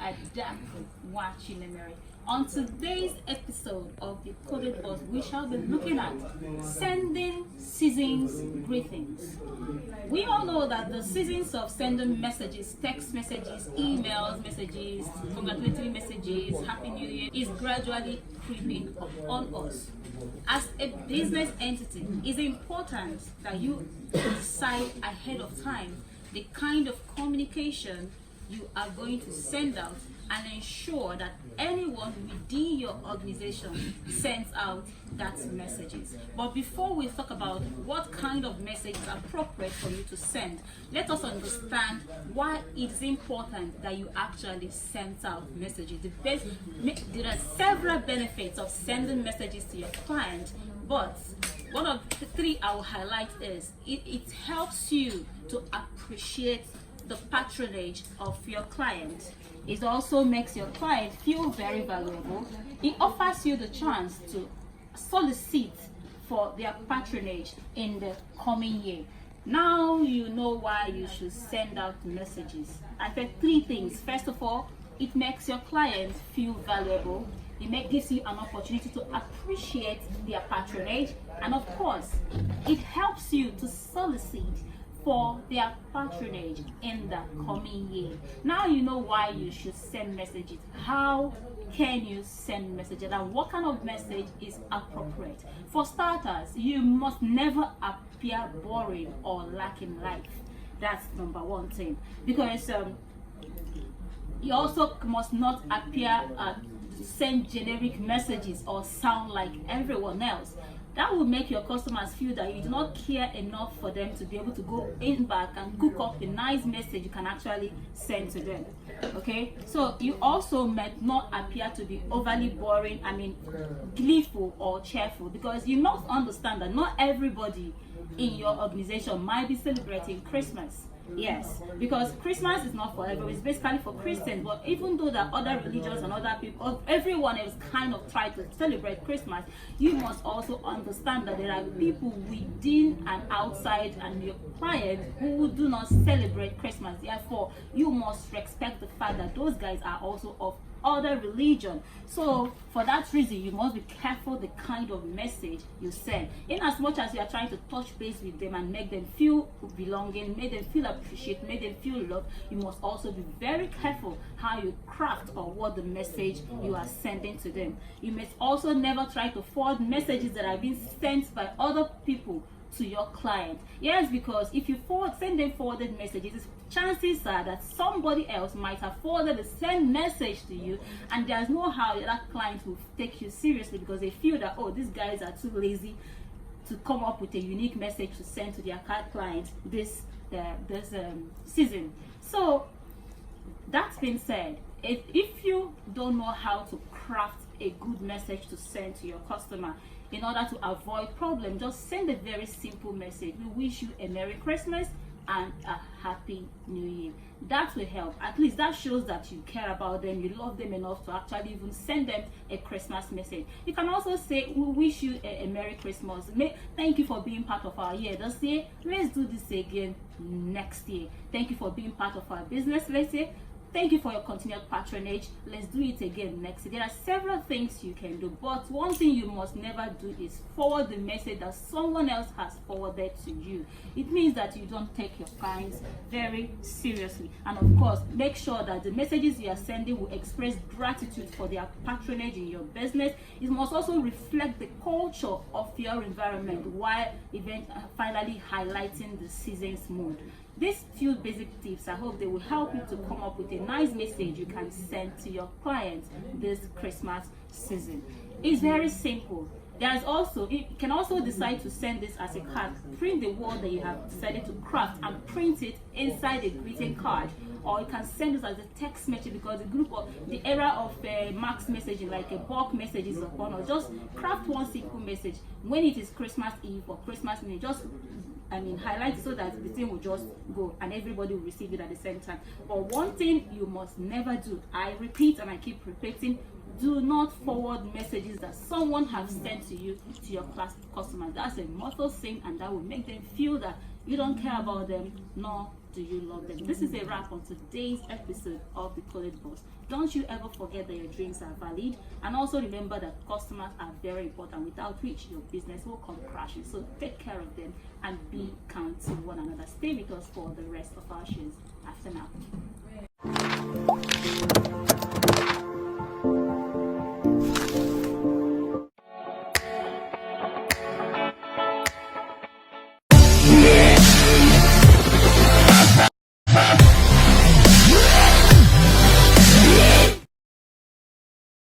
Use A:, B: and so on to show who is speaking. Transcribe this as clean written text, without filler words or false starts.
A: adapted watching memory. On today's episode of the Coded Us, we shall be looking at sending seasons greetings. We all know that the seasons of sending messages, text messages, emails, messages, congratulatory messages, Happy New Year is gradually creeping upon us. As a business entity, it's important that you decide ahead of time the kind of communication you are going to send out and ensure that anyone within your organization sends out that messages. But before we talk about what kind of message is appropriate for you to send, let us understand why it's important that you actually send out messages. There are several benefits of sending messages to your client, but one of the three I will highlight is it helps you to appreciate the patronage of your client. It also makes your client feel very valuable. It offers you the chance to solicit for their patronage in the coming year. Now you know why you should send out messages. I said three things. First of all, it makes your client feel valuable. It gives you an opportunity to appreciate their patronage, and of course, it helps you to solicit for their patronage in the coming year. Now you know why you should send messages. How can you send messages, and what kind of message is appropriate? For starters, you must never appear boring or lacking life. That's number one thing, because you also must not appear send generic messages or sound like everyone else. That will make your customers feel that you do not care enough for them to be able to go in back and cook up a nice message you can actually send to them. Okay, so you also might not appear to be overly boring, gleeful or cheerful, because you must understand that not everybody in your organization might be celebrating Christmas. Yes, because Christmas is not for everyone, it's basically for Christians. But even though that other religions and other people, everyone else kind of try to celebrate Christmas, you must also understand that there are people within and outside and your client who do not celebrate Christmas. Therefore, you must respect the fact that those guys are also of other religion. So for that reason, you must be careful the kind of message you send. In as much as you are trying to touch base with them and make them feel belonging, make them feel appreciated, make them feel loved, you must also be very careful how you craft or what the message you are sending to them. You must also never try to forward messages that have been sent by other people to your client. Yes, because if you send them forwarded messages, chances are that somebody else might have forwarded the same message to you, and there's no how that client will take you seriously because they feel that, oh, these guys are too lazy to come up with a unique message to send to their client this season. So that being said, if you don't know how to craft a good message to send to your customer, in order to avoid problem, just send a very simple message. We wish you a Merry Christmas and a Happy New Year. That will help. At least that shows that you care about them, you love them enough to actually even send them a Christmas message. You can also say, we wish you a Merry Christmas. Thank you for being part of our year. Just say, let's do this again next year. Thank you for being part of our business. Let's say, thank you for your continued patronage. Let's do it again next year. There are several things you can do, but one thing you must never do is forward the message that someone else has forwarded to you. It means that you don't take your clients very seriously. And of course, make sure that the messages you are sending will express gratitude for their patronage in your business. It must also reflect the culture of your environment while finally highlighting the season's mood. These few basic tips, I hope they will help you to come up with a nice message you can send to your clients this Christmas season. It's very simple. You can also decide to send this as a card. Print the word that you have decided to craft and print it inside a greeting card, or you can send it as a text message, because the era of mass messaging, like a bulk message, is upon us. Just craft one simple message. When it is Christmas Eve or Christmas Eve, just highlight so that the thing will just go and everybody will receive it at the same time. But one thing you must never do, I repeat and I keep repeating, Do not forward messages that someone has sent to you to your class customers. That's a mortal sin, and that will make them feel that you don't care about them, nor do you love them. This is a wrap on today's episode of The Coded Boss. Don't you ever forget that your dreams are valid, and also remember that customers are very important, without which your business will come crashing. So take care of them and be kind to one another. Stay with us for the rest of our shows after now.